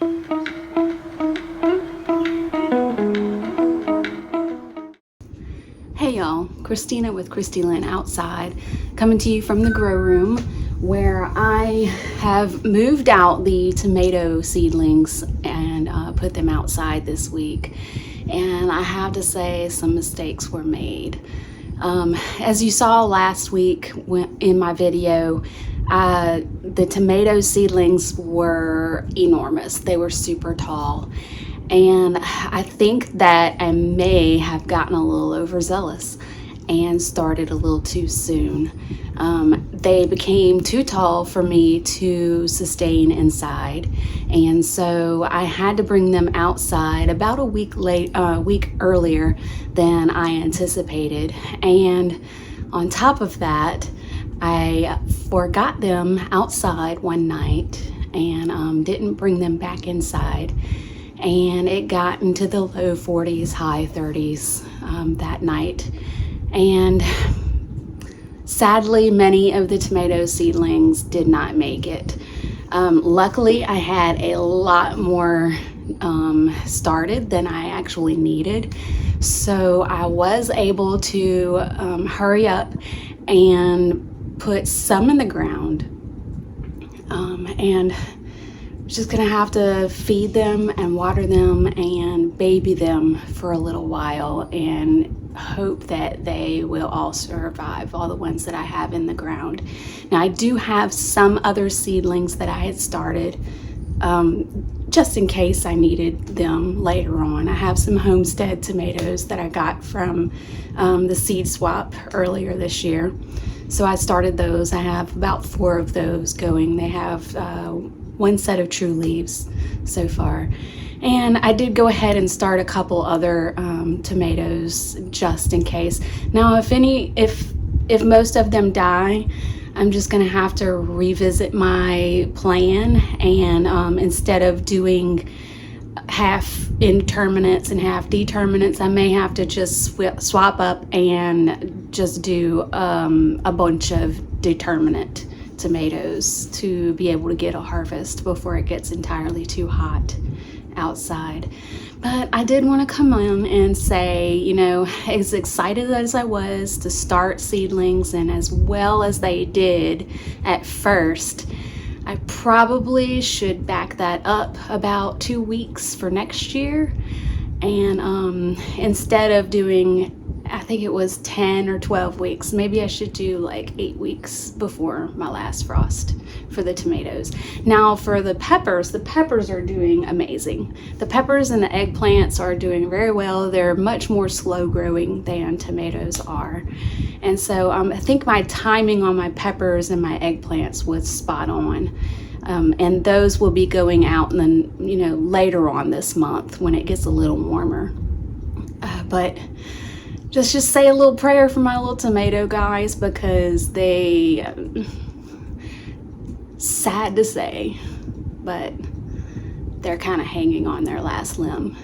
Hey y'all, Christina with Christy Lynn Outside, coming to you from the grow room where I have moved out the tomato seedlings and put them outside this week. And I have to say some mistakes were made. As you saw last week in my video, the tomato seedlings were enormous. They were super tall. And I think that I may have gotten a little overzealous and started a little too soon. They became too tall for me to sustain inside, and so I had to bring them outside about a week earlier than I anticipated. And on top of that, I forgot them outside one night and didn't bring them back inside. And it got into the low 40s, high 30s that night. And sadly, many of the tomato seedlings did not make it. Luckily, I had a lot more started than I actually needed. So I was able to hurry up and put some in the ground. And just gonna have to feed them and water them and baby them for a little while and hope that they will all survive, all the ones that I have in the ground. Now I do have some other seedlings that I had started just in case I needed them later on. I have some homestead tomatoes that I got from the seed swap earlier this year. So I started those. I have about 4 of those going. They have one set of true leaves so far. And I did go ahead and start a couple other tomatoes just in case. Now if most of them die, I'm just gonna have to revisit my plan, and instead of doing half indeterminates and half determinates, I may have to just swap up and just do a bunch of determinate tomatoes to be able to get a harvest before it gets entirely too hot outside. But I did want to come on and say, you know, as excited as I was to start seedlings and as well as they did at first, I probably should back that up about 2 weeks for next year. And instead of doing, I think it was 10 or 12 weeks, maybe I should do like 8 weeks before my last frost for the tomatoes. Now for the peppers are doing amazing. The peppers and the eggplants are doing very well. They're much more slow growing than tomatoes are. And so I think my timing on my peppers and my eggplants was spot on. And those will be going out and then, you know, later on this month when it gets a little warmer. But just say a little prayer for my little tomato guys, because they, sad to say, but they're kind of hanging on their last limb.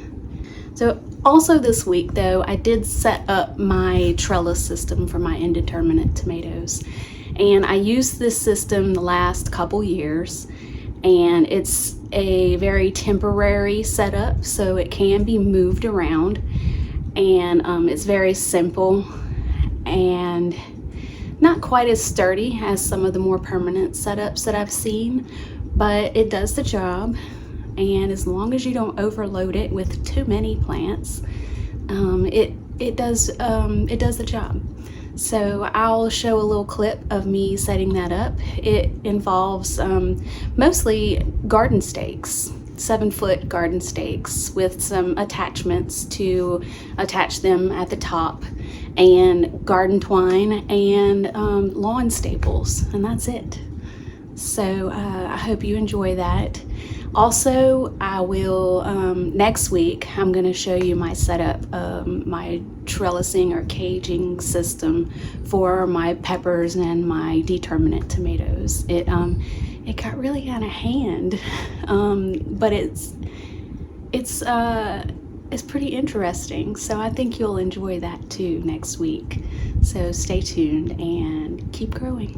So also this week though, I did set up my trellis system for my indeterminate tomatoes. And I used this system the last couple years, and it's a very temporary setup, so it can be moved around. And it's very simple and not quite as sturdy as some of the more permanent setups that I've seen, but it does the job. And as long as you don't overload it with too many plants, it does the job. So I'll show a little clip of me setting that up. It involves mostly garden stakes, 7-foot garden stakes with some attachments to attach them at the top, and garden twine and lawn staples, and that's it. So I hope you enjoy that. Also, I will, next week, I'm going to show you my setup of my trellising or caging system for my peppers and my determinate tomatoes. It got really out of hand, but it's pretty interesting. So I think you'll enjoy that too next week. So stay tuned and keep growing.